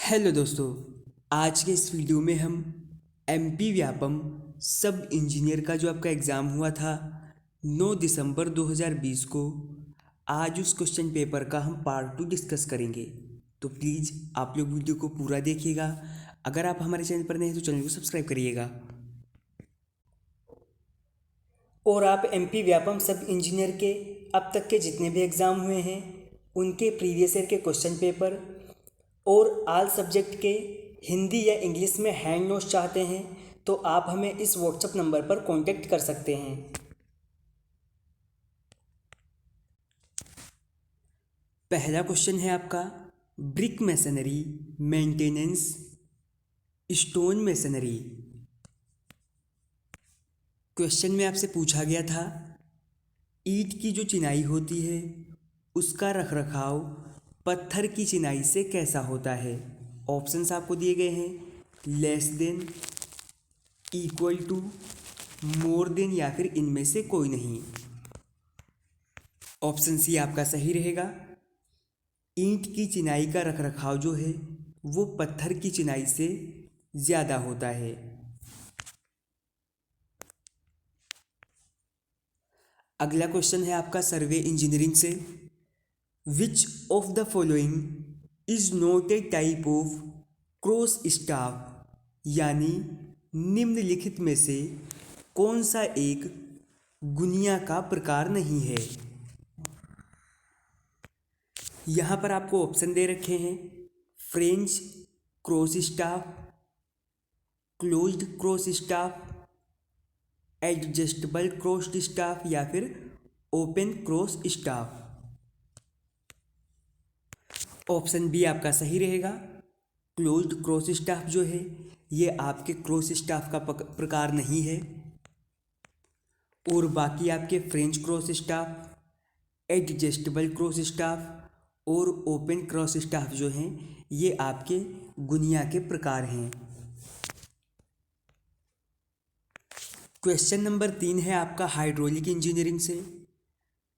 Hello दोस्तों, आज के इस वीडियो में हम एमपी व्यापम सब इंजीनियर का जो आपका एग्ज़ाम हुआ था 9 दिसंबर 2020 को, आज उस क्वेश्चन पेपर का हम पार्ट 2 डिस्कस करेंगे। तो प्लीज़ आप लोग वीडियो को पूरा देखिएगा। अगर आप हमारे चैनल पर नए हैं तो चैनल को सब्सक्राइब करिएगा। और आप एमपी व्यापम सब इंजीनियर के अब तक के जितने भी एग्ज़ाम हुए हैं उनके प्रीवियस ईयर के क्वेश्चन पेपर और आल सब्जेक्ट के हिंदी या इंग्लिश में हैंड नोट्स चाहते हैं तो आप हमें इस व्हाट्सएप नंबर पर कांटेक्ट कर सकते हैं। पहला क्वेश्चन है आपका brick masonry maintenance stone masonry. Question में आपसे पूछा गया था ईंट की जो चिनाई होती है उसका रखरखाव पत्थर की चिनाई से कैसा होता है। ऑप्शंस आपको दिए गए हैं less than, equal to, more than या फिर इनमें से कोई नहीं। ऑप्शन सी आपका सही रहेगा। ईंट की चिनाई का रखरखाव जो है वो पत्थर की चिनाई से ज़्यादा होता है। अगला क्वेश्चन है आपका सर्वे इंजीनियरिंग से। Which of the following is not a type of cross staff, यानी निम्नलिखित में से कौन सा एक गुनिया का प्रकार नहीं है। यहाँ पर आपको ऑप्शन दे रखे हैं French cross staff, closed cross staff, adjustable cross staff या फिर open cross staff. Option B आपका सही रहेगा। क्लोज्ड क्रॉस स्टाफ जो है ये आपके क्रॉस स्टाफ का प्रकार नहीं है और बाकी आपके French cross staff, adjustable cross staff और ओपन क्रॉस स्टाफ जो हैं ये आपके गुनिया के प्रकार हैं। क्वेश्चन नंबर 3 है आपका हाइड्रोलिक इंजीनियरिंग से।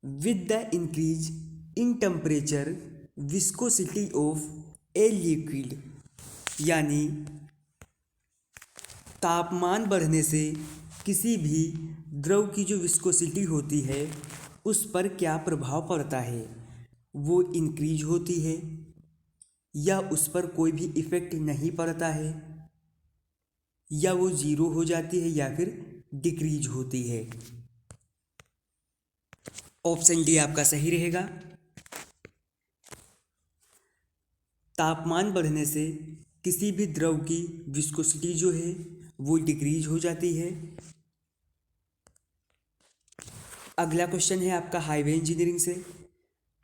With the increase in temperature viscosity of a liquid, यानी तापमान बढ़ने से किसी भी द्रव की जो विस्कोसिटी होती है उस पर क्या प्रभाव पड़ता है। वो इंक्रीज होती है या उस पर कोई भी इफ़ेक्ट नहीं पड़ता है, या वो ज़ीरो हो जाती है या फिर डिक्रीज होती है। ऑप्शन डी आपका सही रहेगा। तापमान बढ़ने से किसी भी द्रव की विस्कोसिटी जो है वो डिक्रीज हो जाती है। अगला क्वेश्चन है आपका हाईवे इंजीनियरिंग से।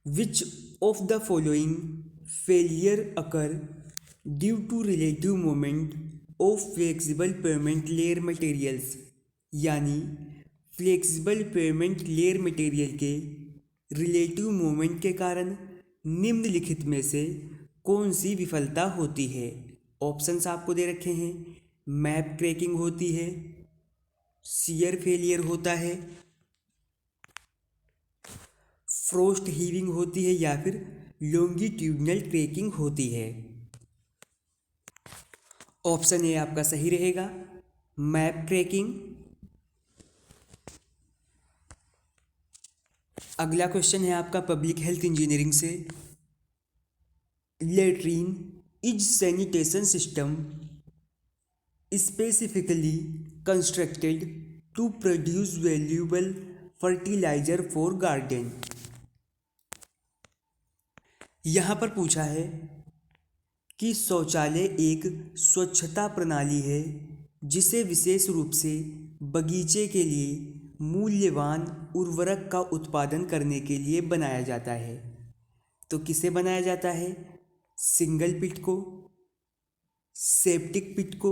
Which of the following failure occur due to relative moment of flexible pavement layer materials, यानी फ्लेक्सिबल पेमेंट लेयर मटेरियल के रिलेटिव मोमेंट के कारण निम्नलिखित में से कौन सी विफलता होती है। ऑप्शंस आपको दे रखे हैं मैप क्रैकिंग होती है, शियर फेलियर होता है, फ्रोस्ट हीविंग होती है या फिर लॉन्गिट्यूडनल क्रैकिंग होती है। ऑप्शन ए आपका सही रहेगा मैप क्रैकिंग। अगला क्वेश्चन है आपका पब्लिक हेल्थ इंजीनियरिंग से। Latrine is sanitation system specifically constructed to produce valuable fertiliser for garden. यहाँ पर पूछा है कि शौचालय एक स्वच्छता प्रणाली है जिसे विशेष रूप से बगीचे के लिए मूल्यवान उर्वरक का उत्पादन करने के लिए बनाया जाता है। तो किसे बनाया जाता है, सिंगल पिट को, सेप्टिक पिट को,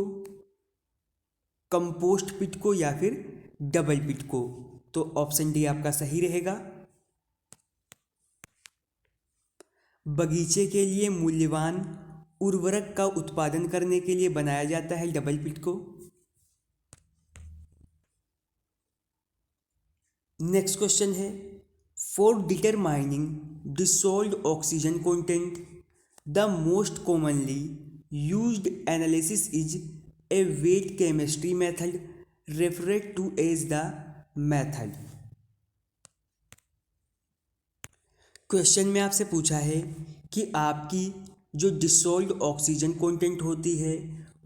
कंपोस्ट पिट को या फिर डबल पिट को। तो ऑप्शन डी आपका सही रहेगा। बगीचे के लिए मूल्यवान उर्वरक का उत्पादन करने के लिए बनाया जाता है डबल पिट को। नेक्स्ट क्वेश्चन है for determining dissolved oxygen content the most commonly used analysis is a weight chemistry method referred to as the method. Question में आपसे पूछा है कि आपकी जो डिसॉल्व्ड ऑक्सीजन कंटेंट होती है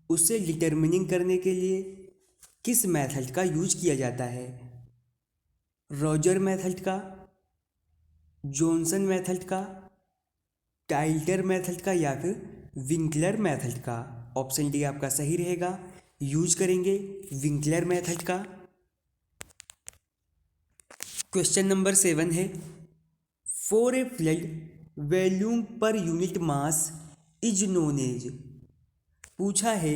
उसे डिटर्मिनिंग करने के लिए किस मेथड का यूज किया जाता है, रोजर मेथड का, जॉनसन मेथड का, टाइल्टर मेथड का या फिर विंकलर मेथड का। ऑप्शन डी आपका सही रहेगा, यूज करेंगे विंकलर मेथड का। क्वेश्चन नंबर 7 है, for a flood volume per unit mass is known as. पूछा है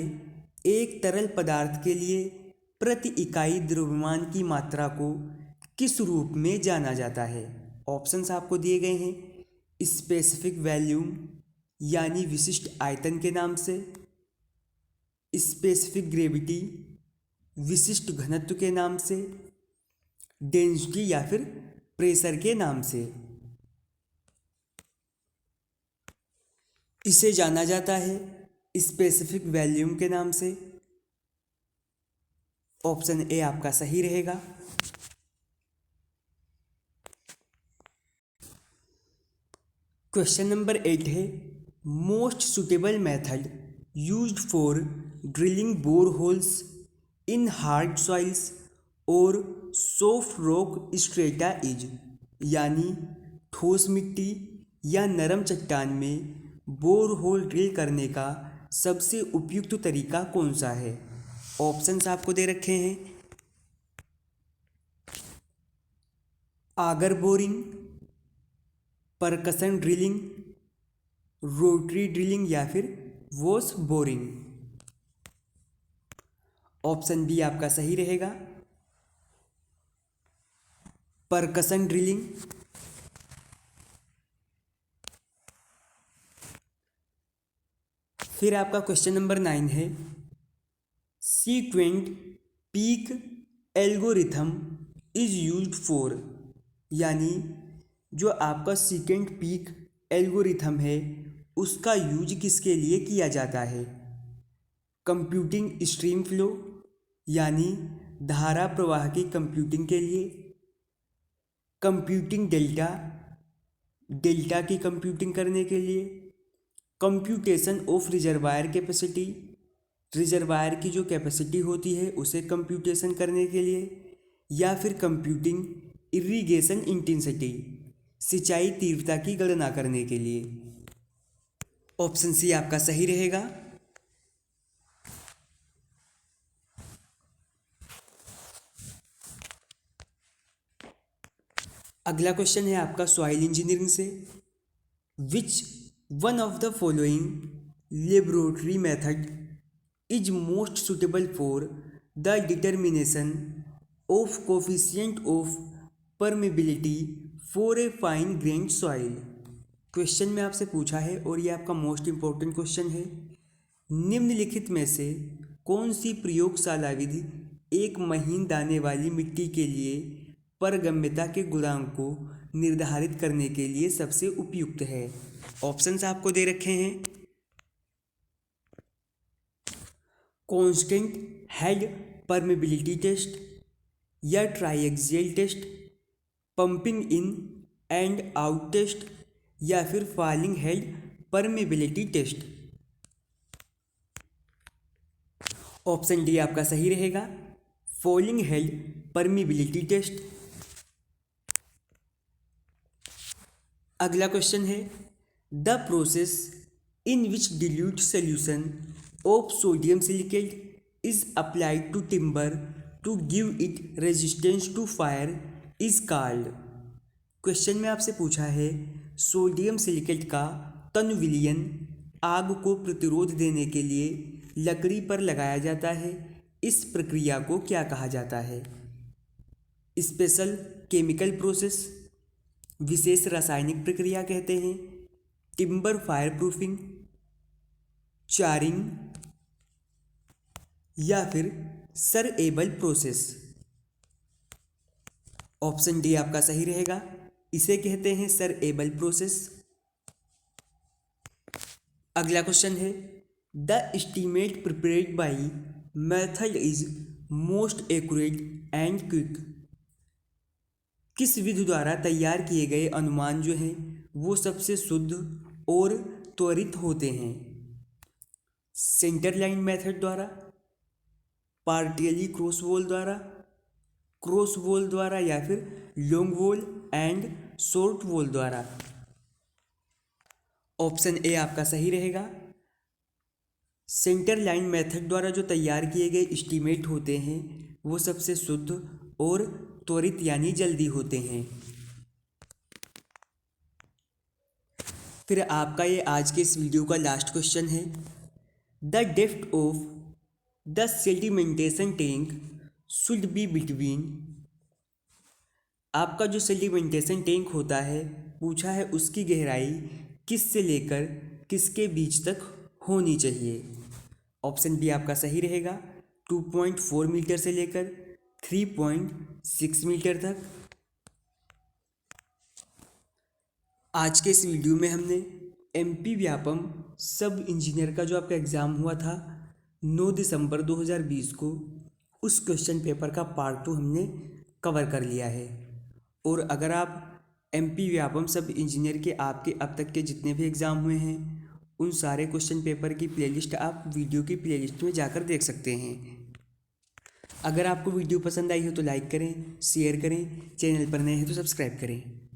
एक तरल पदार्थ के लिए प्रति इकाई द्रव्यमान की मात्रा को किस रूप में जाना जाता है। ऑप्शंस आपको दिए गए हैं, स्पेसिफिक वॉल्यूम यानी विशिष्ट आयतन के नाम से, स्पेसिफिक ग्रेविटी विशिष्ट घनत्व के नाम से, डेंसिटी या फिर प्रेशर के नाम से। इसे जाना जाता है स्पेसिफिक वॉल्यूम के नाम से। ऑप्शन ए आपका सही रहेगा। क्वेश्चन नंबर 8 है, most suitable method used for drilling bore holes in hard soils और सॉफ्ट रॉक स्ट्रेटा इज। यानी ठोस मिट्टी या नरम चट्टान में बोर होल ड्रिल करने का सबसे उपयुक्त तरीका कौन सा है। ऑप्शंस आपको दे रखे हैं, Agar boring, परकसन drilling, rotary drilling या फिर वॉश बोरिंग। ऑप्शन बी आपका सही रहेगा, परकसन ड्रिलिंग। फिर आपका क्वेश्चन नंबर 9 है, sequent peak algorithm is used for. यानी जो आपका सीक्वेंट पीक एल्गोरिथम है उसका यूज किसके लिए किया जाता है, कंप्यूटिंग स्ट्रीम फ्लो यानी धारा प्रवाह की कंप्यूटिंग के लिए, कंप्यूटिंग डेल्टा डेल्टा की कंप्यूटिंग करने के लिए, computation of reservoir capacity reservoir की जो कैपेसिटी होती है उसे कंप्यूटेशन करने के लिए, या फिर कंप्यूटिंग इरिगेशन इंटेंसिटी सिंचाई तीव्रता की गणना करने के लिए। ऑप्शन सी आपका सही रहेगा। अगला क्वेश्चन है आपका सॉइल इंजीनियरिंग से, which one of the following laboratory method is most suitable for the determination of coefficient of permeability for a fine grand soil. Question में आपसे पूछा है और ये आपका मोस्ट इंपॉर्टेंट क्वेश्चन है, निम्नलिखित में से कौन सी प्रयोगशाला विधि एक महीन दाने वाली मिट्टी के लिए पारगम्यता के गुणांक को निर्धारित करने के लिए सबसे उपयुक्त है। ऑप्शंस आपको दे रखे हैं, कांस्टेंट हेड परमेबिलिटी टेस्ट या triaxial test, pumping in and out test या फिर falling head permeability test. Option D आपका सही रहेगा, फॉलिंग हेड परमेबिलिटी टेस्ट। अगला क्वेश्चन है, the process in which dilute solution of sodium silicate is applied to timber to give it resistance to fire is called। Question में आपसे पूछा है sodium silicate का तन विलयन आग को प्रतिरोध देने के लिए लकड़ी पर लगाया जाता है, इस प्रक्रिया को क्या कहा जाता है। स्पेशल केमिकल प्रोसेस, विशेष रासायनिक प्रक्रिया कहते हैं, टिम्बर फायर प्रूफिंग, चारिंग या फिर सरएबल प्रोसेस। ऑप्शन डी आपका सही रहेगा, इसे कहते हैं सरएबल प्रोसेस। अगला क्वेश्चन है, the estimate prepared by method is most accurate and quick. किस विधि द्वारा तैयार किए गए अनुमान जो हैं वो सबसे शुद्ध और त्वरित होते हैं? सेंटर लाइन मेथड द्वारा, पार्टियली क्रॉस वॉल द्वारा या फिर long wall and short wall द्वारा? ऑप्शन ए आपका सही रहेगा। सेंटर लाइन मेथड द्वारा जो तैयार किए गए एस्टीमेट होते हैं वो सबसे शुद्ध और त्वरित यानी जल्दी होते हैं। फिर आपका ये आज के इस वीडियो का लास्ट क्वेश्चन है, the depth of the sedimentation tank should be between. आपका जो सेडिमेंटेशन टैंक होता है पूछा है उसकी गहराई किस से लेकर किसके बीच तक होनी चाहिए? ऑप्शन बी आपका सही रहेगा, 2.4 मीटर से लेकर 3.6 मीटर तक। आज के इस वीडियो में हमने एमपी व्यापम सब इंजीनियर का जो आपका एग्ज़ाम हुआ था 9 दिसंबर 2020 को, उस क्वेश्चन पेपर का पार्ट 2 हमने कवर कर लिया है। और अगर आप एमपी व्यापम सब इंजीनियर के आपके अब तक के जितने भी एग्ज़ाम हुए हैं उन सारे क्वेश्चन पेपर की प्लेलिस्ट आप वीडियो की प्लेलिस्ट में जाकर देख सकते हैं। अगर आपको वीडियो पसंद आई हो तो लाइक करें, शेयर करें, चैनल पर नए हैं तो सब्सक्राइब करें।